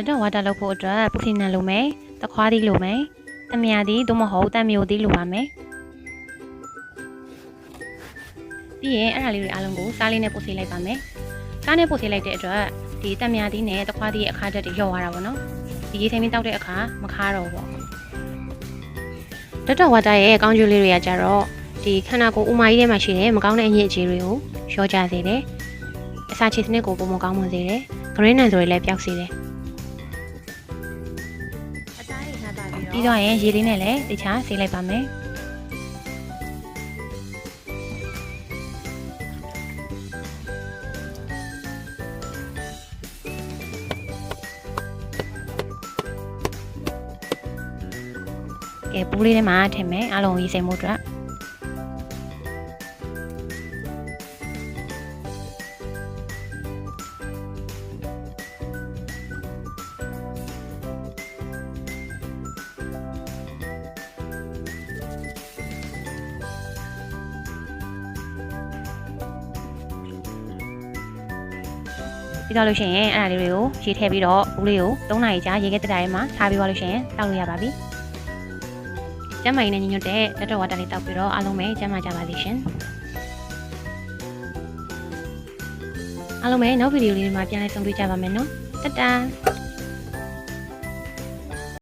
တက်ဝါတာလုပ်ဖို့အတွက်ပူစီနံလိုမယ်တခွားသီးလိုမယ်တမယာသီးသို့မဟုတ်တံမျိုးသီးလိုပါမယ်ပြီးရင်အဲ့ဒါလေးတွေအားလုံးကိုစားလေးနဲ့ပို့ဆေးလိုက်ပါမယ်စားနဲ့ပို့ဆေးလိုက်တဲ့အတွက်ဒီတမယာသီးနဲ့တခွားသီးရဲ့အခါတက်တွေလျော့သွားတာပေါ့နော်ဒီရေထိန်ပြီးတောက်တဲ့အခါမခါတော့ဘူးတက်ဝါတာရဲ့ကောင်းကျိုးလေးတွေကကြတော့ဒီခန္ဓာကိုယ်ဥမာကြီးထဲမှာရှိတဲ့မကောင်းတဲ့အညစ်အကြေးတွေကိုလျှော့ချစေတယ်အစာချေစနစ်ကိုပုံမကောင်းမွန်စေတယ်ဂရင်းနံဆိုတွေလည်းပျောက်စေတယ်ပြီးတော့ရင်ရေလေးနဲ့လည်းတခြားဆေးလိုက်ပါမယ်ကဲပူးလေးထဲမှာထည့်မယ်အားလုံးရေးစိမ်မှုအတွက်ပြီးတော့လို့ရှိရင်အဲ့ဒါလေးတွေကိုရေထည့်ပြီးတော့ဘူးလေးကို3နာရီကြာရေခဲတက်တာထဲမှာထားပြီးသွားလို့ရှိရင်တောက်လို့ရပါပြီ။ကျန်းမာရေးနဲ့ညီညွတ်တဲ့တက်တော်ဝါတာလေးတောက်ပြီးတော့အားလုံးပဲကျန်းမာကြပါစေရှင်။အားလုံးပဲနောက်ဗီဒီယိုလေးတွေမှာပြန်လည်ဆုံတွေ့ကြပါမယ်နော်။တတ်တာ